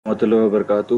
warahmatullahi wabarakatuh।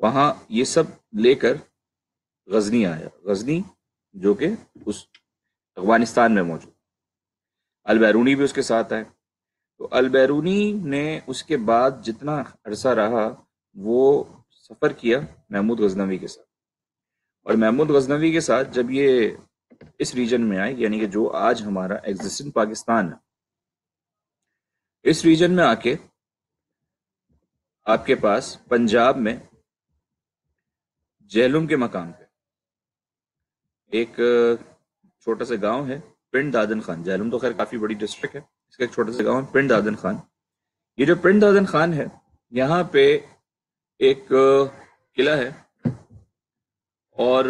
وہاں یہ سب لے کر غزنی آیا، غزنی جو کہ اس افغانستان میں موجود، البیرونی بھی اس کے ساتھ آئے۔ تو البیرونی نے اس کے بعد جتنا عرصہ رہا وہ سفر کیا محمود غزنوی کے ساتھ، اور محمود غزنوی کے ساتھ جب یہ اس ریجن میں آئے، یعنی کہ جو آج ہمارا ایگزسٹنٹ پاکستان ہے، اس ریجن میں آ کے آپ کے پاس پنجاب میں جہلم کے مقام پہ ایک چھوٹا سا گاؤں ہے پنڈ دادن خان۔ جہلم تو خیر کافی بڑی ڈسٹرکٹ ہے، اس کا ایک چھوٹا سا گاؤں ہے پنڈ دادن خان۔ یہ جو پنڈ دادن خان ہے، یہاں پہ ایک قلعہ ہے، اور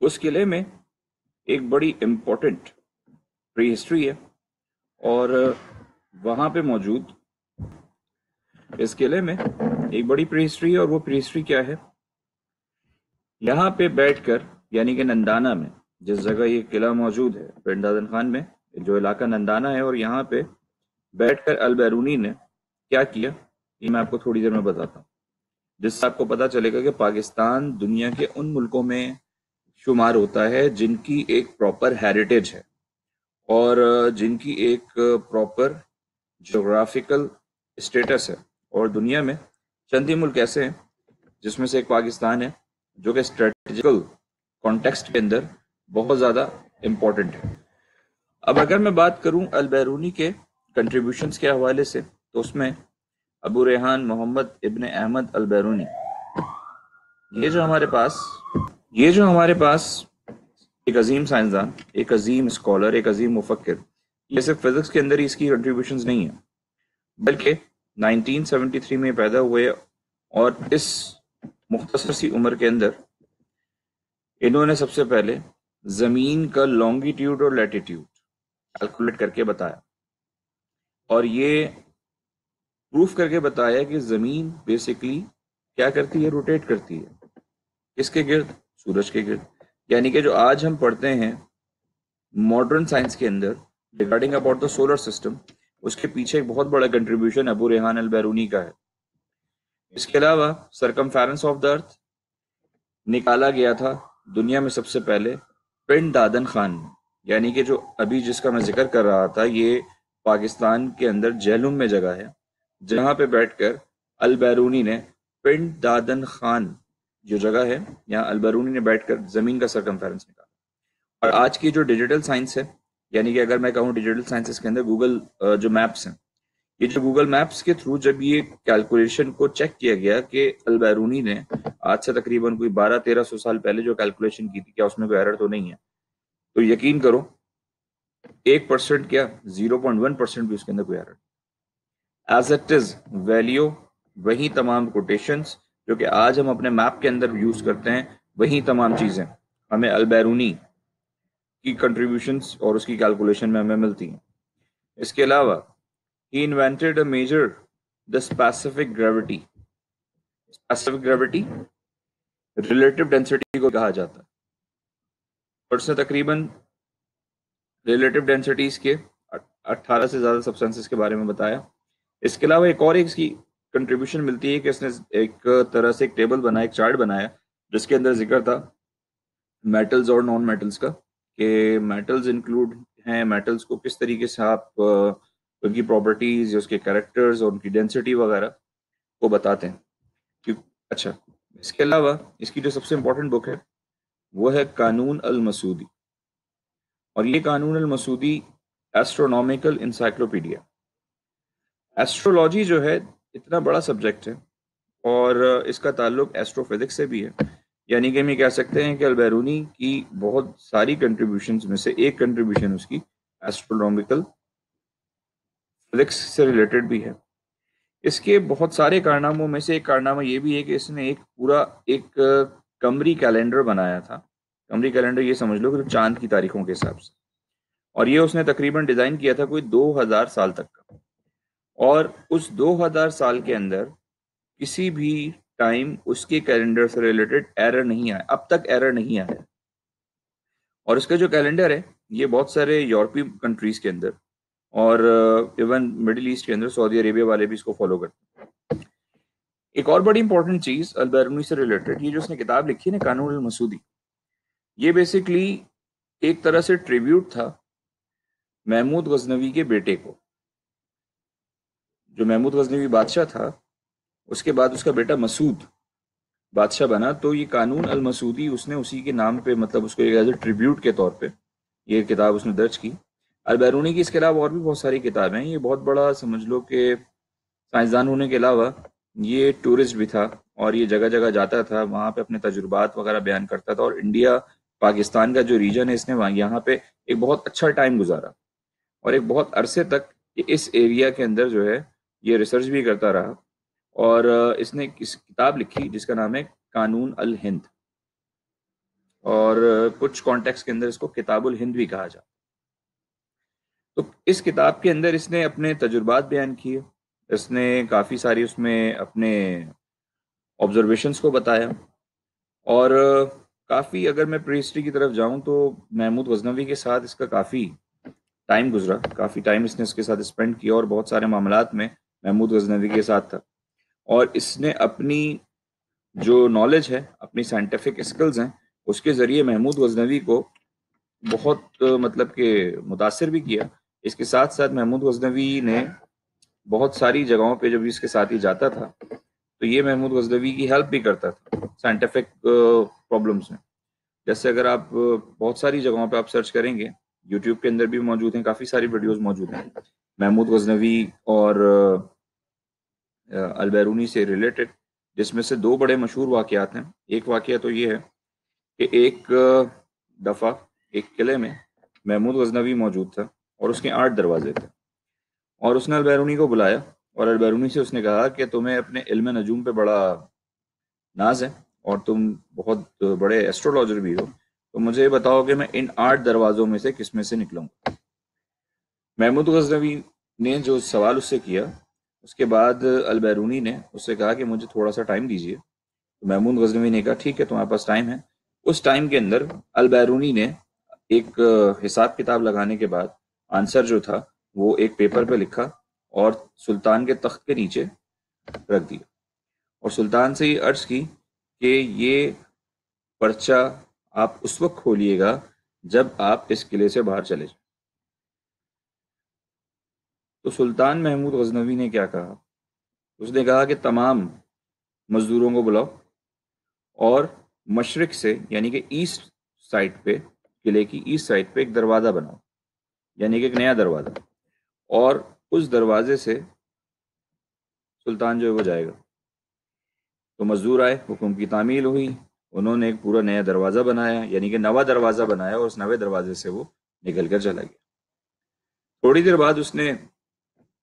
اس قلعے میں ایک بڑی امپورٹنٹ پری ہسٹری ہے، اور وہاں پہ موجود اس قلعے میں ایک بڑی پری ہسٹری ہے، اور وہ پری ہسٹری کیا ہے؟ یہاں پہ بیٹھ کر، یعنی کہ نندانہ میں جس جگہ یہ قلعہ موجود ہے پنڈ دادن خان میں، جو علاقہ نندانہ ہے، اور یہاں پہ بیٹھ کر البیرونی نے کیا کیا، یہ میں آپ کو تھوڑی دیر میں بتاتا ہوں، جس سے آپ کو پتا چلے گا کہ پاکستان دنیا کے ان ملکوں میں شمار ہوتا ہے جن کی ایک پراپر ہیریٹیج ہے، اور جن کی ایک پراپر جغرافیکل اسٹیٹس ہے، اور دنیا میں چند ہی ملک ایسے ہیں جس میں سے ایک پاکستان ہے جو کہ اسٹریٹجیکل کانٹیکسٹ کے اندر بہت زیادہ امپورٹنٹ ہے۔ اب اگر میں بات کروں البیرونی کے کنٹریبیوشنز کے حوالے سے، تو اس میں ابو ریحان محمد ابن احمد البیرونی، یہ جو ہمارے پاس ایک عظیم سائنسدان، ایک عظیم اسکالر، ایک عظیم مفکر، یہ صرف فزکس کے اندر ہی اس کی کنٹریبیوشنز نہیں ہیں، بلکہ 1973 میں پیدا ہوئے، اور اس مختصر سی عمر کے اندر انہوں نے سب سے پہلے زمین کا لانگیٹیوڈ اور لیٹیٹیوڈ کیلکولیٹ کر کے بتایا، اور یہ پروف کر کے بتایا کہ زمین بیسیکلی کیا کرتی ہے؟ روٹیٹ کرتی ہے، کس کے گرد؟ سورج کے گرد۔ یعنی کہ جو آج ہم پڑھتے ہیں ماڈرن سائنس کے اندر regarding about the solar system, اس کے پیچھے ایک بہت بڑا کنٹریبیوشن ابو ریحان البیرونی کا ہے۔ اس کے علاوہ سرکمفیرنس آف دا ارتھ نکالا گیا تھا دنیا میں سب سے پہلے پنڈ دادن خان میں، یعنی کہ جو ابھی جس کا میں ذکر کر رہا تھا، یہ پاکستان کے اندر جہلم میں جگہ ہے، جہاں پہ بیٹھ کر البیرونی نے پنڈ دادن خان جو جگہ ہے، یہاں البیرونی نے بیٹھ کر زمین کا سرکمفیرنس نکالا۔ اور آج کی جو ڈیجیٹل سائنس ہے، یعنی کہ اگر میں کہوں ڈیجیٹل سائنس کے اندر گوگل جو میپس ہیں، یہ جو گوگل میپس کے تھرو جب یہ کیلکولیشن کو چیک کیا گیا کہ البیرونی نے آج سے تقریباً کوئی 1200-1300 سال پہلے جو کیلکولیشن کی تھی، کیا اس میں کوئی ایرر تو نہیں ہے، تو یقین کرو 1% کیا 0.1% بھی اس کے اندر کوئی error, as it is value وہی تمام کوٹیشنز جو کہ آج ہم اپنے میپ کے اندر یوز کرتے ہیں، وہی تمام چیزیں ہمیں البیرونی کی کنٹریبیوشنز اور اس کی کیلکولیشن میں ہمیں ملتی ہیں۔ اس کے علاوہ he invented a measure the specific gravity relative density کو کہا جاتا ہے، اور اس نے تقریباً relative densities کے 18 سے زیادہ سبسٹانسز کے بارے میں بتایا۔ اس کے علاوہ ایک اور اس کی کنٹریبیوشن ملتی ہے کہ اس نے ایک طرح سے ایک ٹیبل بنایا، ایک چارٹ بنایا، جس کے اندر ذکر تھا میٹلز اور نان میٹلز کا، کہ میٹلز انکلوڈ ہیں، میٹلز کو کس طریقے سے آپ ان کی پراپرٹیز یا اس کے کریکٹرز اور ان کی ڈینسٹی وغیرہ کو بتاتے ہیں۔ اچھا، اس کے علاوہ اس کی جو سب سے امپورٹنٹ بک ہے وہ ہے قانون المسودی، اور یہ قانون المسودی ایسٹرونامیکل انسائکلوپیڈیا۔ ایسٹرولوجی جو ہے اتنا بڑا سبجیکٹ ہے، اور اس کا تعلق ایسٹرو فزکس سے بھی ہے، یعنی کہ ہم یہ کہہ سکتے ہیں کہ البیرونی کی بہت ساری کنٹریبیوشنز میں سے ایک کنٹریبیوشن اس کی ایسٹرونامیکل فزکس سے ریلیٹڈ بھی ہے۔ اس کے بہت سارے کارناموں میں سے ایک کارنامہ یہ بھی ہے کہ اس نے ایک قمری کیلنڈر بنایا تھا۔ قمری کیلنڈر یہ سمجھ لو کہ چاند کی تاریخوں کے حساب سے، اور یہ اس نے تقریباً ڈیزائن کیا تھا کوئی 2000 سال تک کا، اور اس 2000 سال کے اندر کسی بھی ٹائم اس کے کیلنڈر سے ریلیٹڈ ایرر نہیں آیا، اب تک ایرر نہیں آیا۔ اور اس کا جو کیلنڈر ہے یہ بہت سارے یورپی کنٹریز کے اندر اور ایون مڈل ایسٹ کے اندر، سعودی عربیہ والے بھی اس کو فالو کرتے ہیں۔ ایک اور بڑی امپورٹنٹ چیز البیرونی سے ریلیٹڈ، یہ جو اس نے کتاب لکھی ہے نا قانون المسودی، یہ بیسکلی ایک طرح سے ٹریبیوٹ تھا محمود غزنوی کے بیٹے کو. جو محمود غزنوی بادشاہ تھا اس کے بعد اس کا بیٹا مسعود بادشاہ بنا، تو یہ قانون المسودی اس نے اسی کے نام پہ، مطلب اس کو ایز اے ٹریبیوٹ کے طور پہ یہ کتاب اس نے درج کی. البیرونی کی اس کے علاوہ اور بھی بہت ساری کتابیں ہیں. یہ بہت بڑا سمجھ لو کہ سائنسدان ہونے کے علاوہ یہ ٹورسٹ بھی تھا، اور یہ جگہ جگہ جاتا تھا، وہاں پہ اپنے تجربات وغیرہ بیان کرتا تھا. اور انڈیا پاکستان کا جو ریجن ہے اس نے یہاں پہ ایک بہت اچھا ٹائم گزارا، اور ایک بہت عرصے تک اس ایریا کے اندر جو ہے یہ ریسرچ بھی کرتا رہا. اور اس نے اس کتاب لکھی جس کا نام ہے قانون الہند، اور کچھ کانٹیکس کے اندر اس کو کتاب الہند بھی کہا جاتا. تو اس کتاب کے اندر اس نے اپنے تجربات بیان کیے، اس نے کافی ساری اس میں اپنے آبزرویشنس کو بتایا. اور کافی، اگر میں پری ہسٹری کی طرف جاؤں تو محمود غزنوی کے ساتھ اس کا کافی ٹائم گزرا، کافی ٹائم اس نے اس کے ساتھ اسپینڈ کیا، اور بہت سارے معاملات میں محمود غزنوی کے ساتھ تھا. اور اس نے اپنی جو نالج ہے، اپنی سائنٹیفک اسکلز ہیں، اس کے ذریعے محمود غزنوی کو بہت مطلب کہ متاثر بھی کیا. اس کے ساتھ ساتھ محمود غزنوی نے بہت ساری جگہوں پہ جب اس کے ساتھ ہی جاتا تھا تو یہ محمود غزنوی کی ہیلپ بھی کرتا تھا سائنٹیفک پرابلمس میں. جیسے اگر آپ بہت ساری جگہوں پہ آپ سرچ کریں گے، یوٹیوب کے اندر بھی موجود ہیں، کافی ساری ویڈیوز موجود ہیں محمود غزنوی اور البیرونی سے ریلیٹڈ، جس میں سے دو بڑے مشہور واقعات ہیں. ایک واقعہ تو یہ ہے کہ ایک دفعہ ایک قلعے میں محمود غزنوی موجود تھا، اور اس کے 8 دروازے تھے، اور اس نے البیرونی کو بلایا، اور البیرونی سے اس نے کہا کہ تمہیں اپنے علم نجوم پہ بڑا ناز ہے، اور تم بہت بڑے ایسٹرولوجر بھی ہو، تو مجھے یہ بتاؤ کہ میں ان 8 دروازوں میں سے کس میں سے نکلوں گا. محمود غزنوی نے جو سوال اس سے کیا، اس کے بعد البیرونی نے اس سے کہا کہ مجھے تھوڑا سا ٹائم دیجیے. تو محمود غزنوی نے کہا ٹھیک ہے، تمہارے پاس ٹائم ہے. اس ٹائم کے اندر البیرونی نے ایک حساب کتاب لگانے کے بعد آنسر جو تھا وہ ایک پیپر پہ لکھا اور سلطان کے تخت کے نیچے رکھ دیا، اور سلطان سے یہ عرض کی کہ یہ پرچہ آپ اس وقت کھولیے گا جب آپ اس قلعے سے باہر چلے جائیں. تو سلطان محمود غزنوی نے کیا کہا؟ اس نے کہا کہ تمام مزدوروں کو بلاؤ، اور مشرق سے یعنی کہ ایسٹ سائڈ پہ، قلعے کی ایسٹ سائڈ پہ ایک دروازہ بناؤ، یعنی کہ ایک نیا دروازہ، اور اس دروازے سے سلطان جو ہے وہ جائے گا. تو مزدور آئے، حکم کی تعمیل ہوئی، انہوں نے ایک پورا نیا دروازہ بنایا، یعنی کہ نوا دروازہ بنایا، اور اس نوے دروازے سے وہ نکل کر چلا گیا. تھوڑی دیر بعد اس نے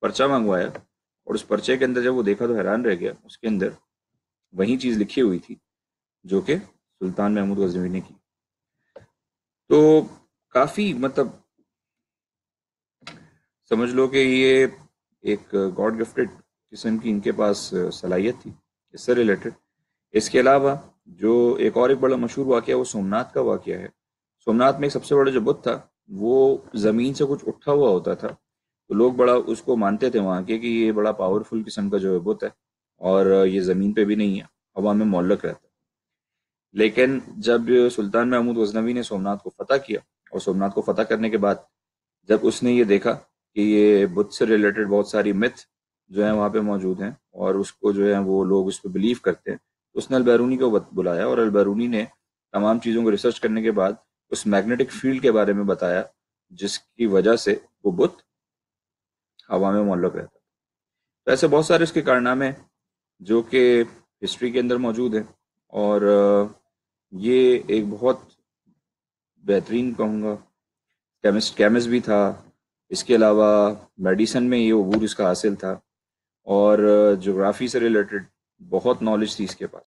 پرچہ منگوایا، اور اس پرچے کے اندر جب وہ دیکھا تو حیران رہ گیا. اس کے اندر وہی چیز لکھی ہوئی تھی جو کہ سلطان محمود غزنوی نے کی. تو کافی مطلب سمجھ لو کہ یہ ایک گاڈ گفٹڈ قسم کی ان کے پاس صلاحیت تھی اس سے ریلیٹڈ. اس کے علاوہ جو ایک بڑا مشہور واقعہ وہ سومنات کا واقعہ ہے. سومنات میں سب سے بڑا جو بت تھا وہ زمین سے کچھ اٹھا ہوا ہوتا تھا، تو لوگ بڑا اس کو مانتے تھے وہاں کے کہ یہ بڑا پاورفل قسم کا جو ہے بت ہے، اور یہ زمین پہ بھی نہیں ہے، ہوا میں معلق رہتا ہے. لیکن جب سلطان محمود غزنوی نے سومنات کو فتح کیا، اور سومنات کو فتح کرنے کے بعد جب اس نے یہ دیکھا کہ یہ بت سے ریلیٹڈ بہت ساری متھ جو ہیں وہاں پہ موجود ہیں، اور اس کو جو ہے وہ لوگ اس پہ بلیو کرتے ہیں، تو اس نے البیرونی کو بلایا، اور البیرونی نے تمام چیزوں کو ریسرچ کرنے کے بعد اس میگنیٹک فیلڈ کے بارے میں بتایا جس کی وجہ سے وہ بت ہوا میں معلق رہتا. تو ایسے بہت سارے اس کے کارنامے جو کہ ہسٹری کے اندر موجود ہیں، اور یہ ایک بہت بہترین کہوں گا کیمسٹ بھی تھا. اس کے علاوہ میڈیسن میں یہ عبور اس کا حاصل تھا، اور جغرافی سے ریلیٹڈ بہت نالج تھی اس کے پاس.